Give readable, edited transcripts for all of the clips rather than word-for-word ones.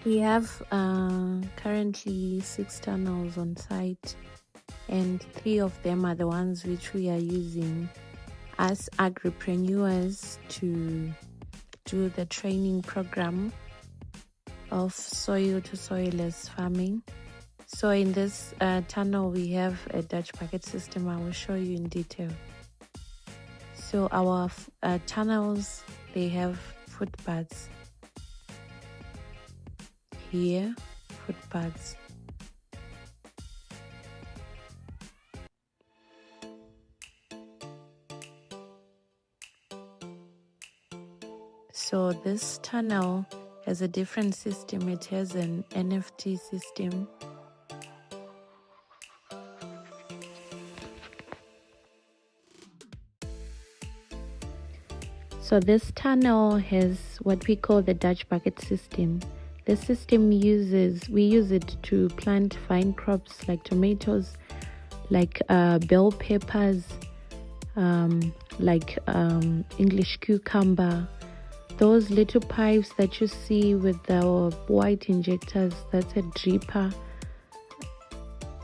We have currently 6 tunnels on site, and 3 of them are the ones which we are using as agripreneurs to do the training program of soil to soilless farming. So in this tunnel we have a Dutch bucket system. I will show you in detail. So our tunnels, they have footpaths here, footpaths. So this tunnel has a different system. It has an NFT system. So this tunnel has what we call the Dutch bucket system. This system we use it to plant vine crops like tomatoes, like bell peppers, English cucumber. Those little pipes that you see with the white injectors, that's a dripper.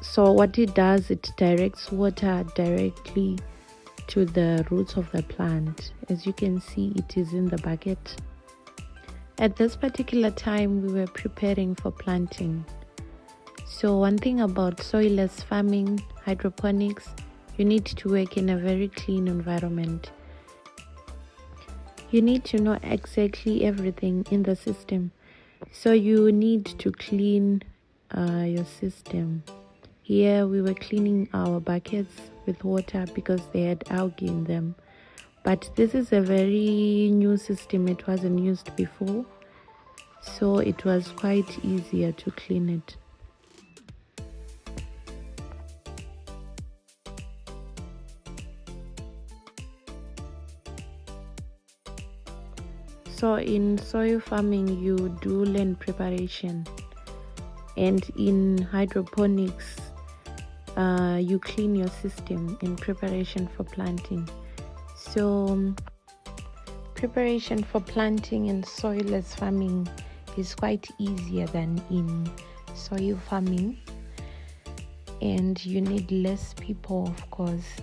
So what it does, it directs water directly to the roots of the plant. As you can see, it is in the bucket. At this particular time, we were preparing for planting. So one thing about soilless farming, hydroponics, you need to work in a very clean environment. You need to know exactly everything in the system. So you need to clean your system. Here we were cleaning our buckets with water because they had algae in them. But this is a very new system. It wasn't used before, so it was quite easier to clean it. So in soil farming, you do land preparation, and in hydroponics, you clean your system in preparation for planting. So preparation for planting in soilless farming is quite easier than in soil farming, and you need less people, of course.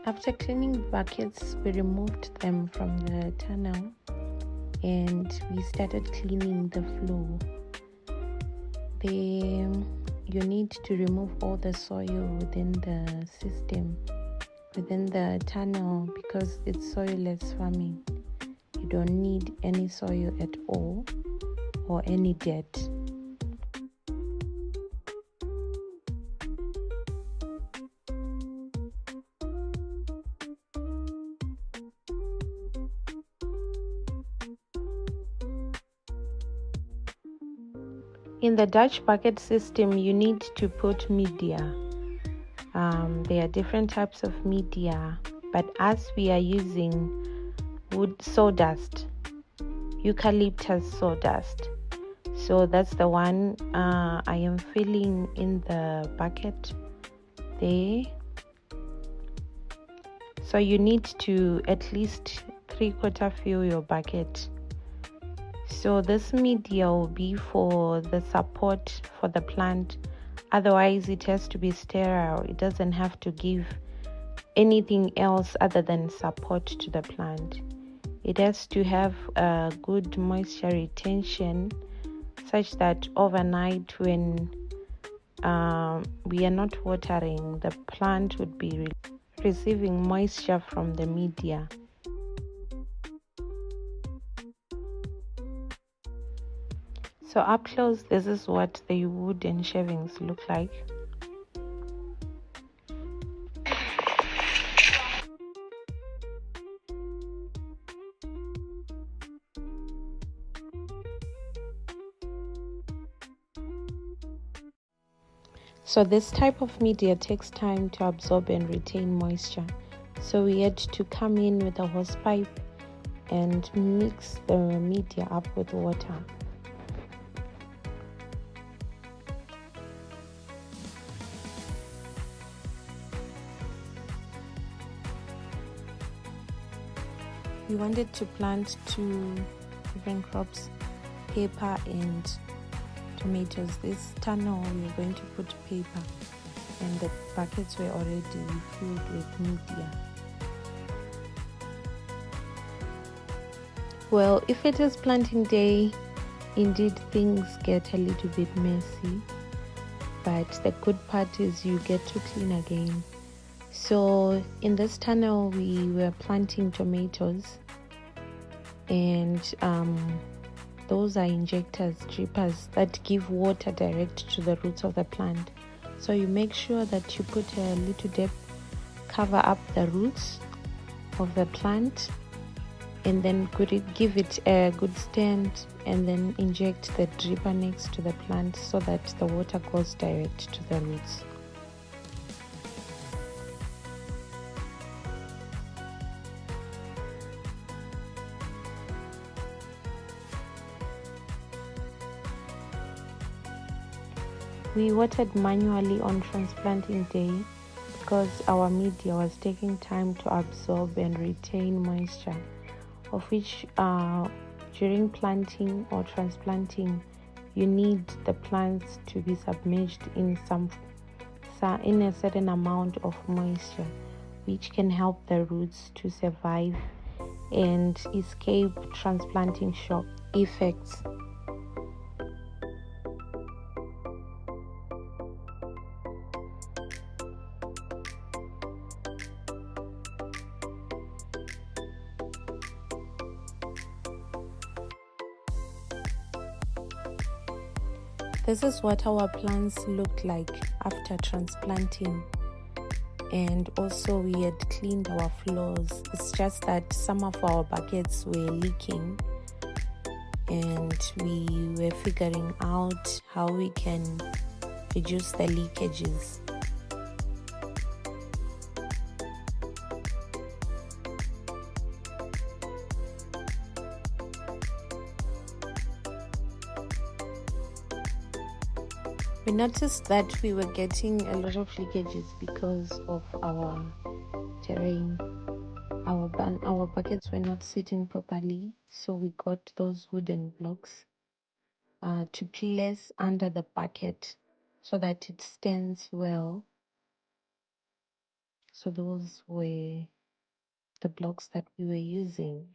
After cleaning the buckets, we removed them from the tunnel and we started cleaning the floor. You need to remove all the soil within the system, within the tunnel, because it's soilless farming. You don't need any soil at all or any dirt. In the Dutch bucket system, you need to put media. There are different types of media, but as we are using wood sawdust, eucalyptus sawdust. So that's the one I am filling in the bucket there. So you need to at least 3/4 fill your bucket. So this media will be for the support for the plant. Otherwise, it has to be sterile. It doesn't have to give anything else other than support to the plant. It has to have a good moisture retention such that overnight when we are not watering, the plant would be receiving moisture from the media. So up close, this is what the wooden shavings look like. So this type of media takes time to absorb and retain moisture. So we had to come in with a hose pipe and mix the media up with water. We wanted to plant 2 different crops, pepper and tomatoes. This tunnel we are going to put pepper, and the buckets were already filled with media. Well, if it is planting day, indeed things get a little bit messy, but the good part is you get to clean again. So in this tunnel we were planting tomatoes, and those are injectors, drippers that give water direct to the roots of the plant. So you make sure that you put a little depth, cover up the roots of the plant, and then give it a good stand, and then inject the dripper next to the plant so that the water goes direct to the roots. We watered manually on transplanting day because our media was taking time to absorb and retain moisture, of which during planting or transplanting you need the plants to be submerged in a certain amount of moisture, which can help the roots to survive and escape transplanting shock effects. This is what our plants looked like after transplanting, and also we had cleaned our floors. It's just that some of our buckets were leaking, and we were figuring out how we can reduce the leakages. We noticed that we were getting a lot of leakages because of our terrain. Our buckets were not sitting properly, so we got those wooden blocks to place under the bucket so that it stands well. So those were the blocks that we were using.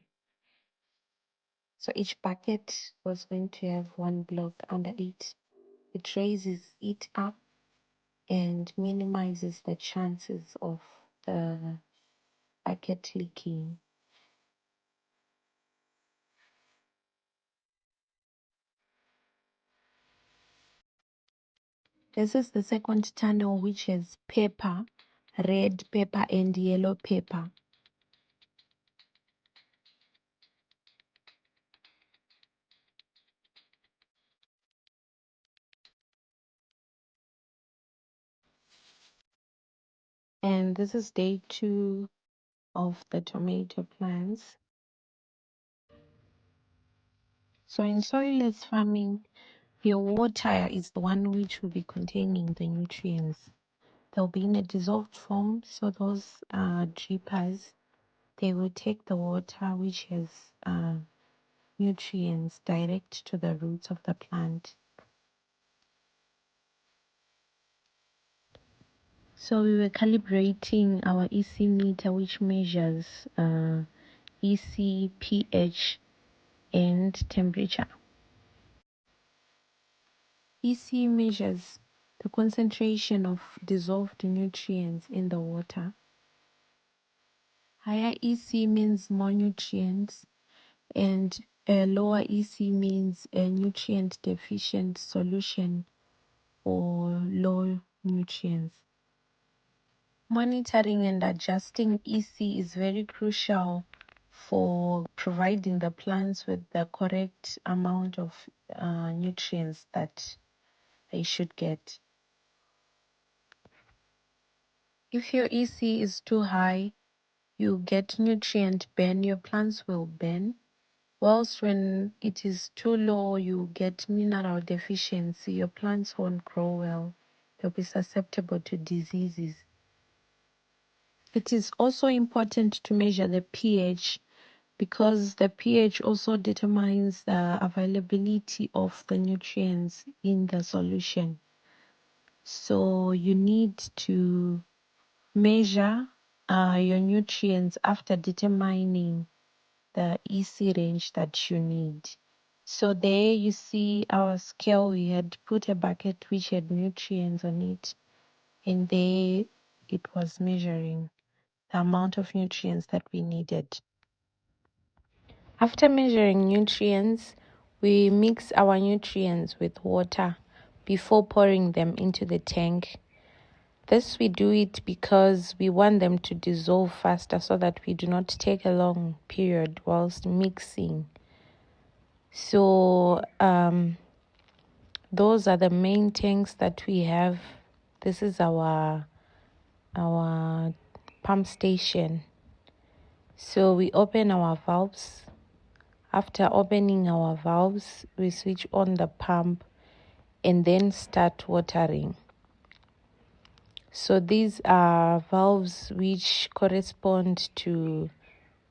So each bucket was going to have one block under it. It raises it up and minimizes the chances of the bucket leaking. This is the second tunnel, which has pepper, red pepper and yellow pepper. And this is day 2 of the tomato plants. So in soilless farming, your water is the one which will be containing the nutrients. They'll be in a dissolved form, so those drippers, they will take the water which has nutrients direct to the roots of the plant. So we were calibrating our EC meter, which measures EC, pH, and temperature. EC measures the concentration of dissolved nutrients in the water. Higher EC means more nutrients, and a lower EC means a nutrient deficient solution or low nutrients. Monitoring and adjusting EC is very crucial for providing the plants with the correct amount of nutrients that they should get. If your EC is too high, you get nutrient burn, your plants will burn. Whilst when it is too low, you get mineral deficiency, your plants won't grow well. They'll be susceptible to diseases. It is also important to measure the pH because the pH also determines the availability of the nutrients in the solution. So you need to measure your nutrients after determining the EC range that you need. So there you see our scale. We had put a bucket which had nutrients on it, and there it was measuring the amount of nutrients that we needed. After measuring nutrients, we mix our nutrients with water before pouring them into the tank. This we do it because we want them to dissolve faster so that we do not take a long period whilst mixing. So those are the main tanks that we have. This is our pump station. So we open our valves. After opening our valves, we switch on the pump and then start watering. So these are valves which correspond to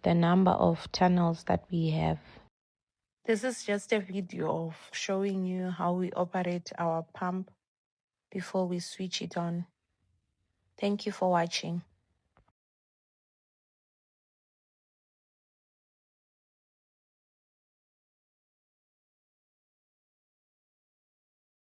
the number of tunnels that we have. This is just a video of showing you how we operate our pump before we switch it on. Thank you for watching.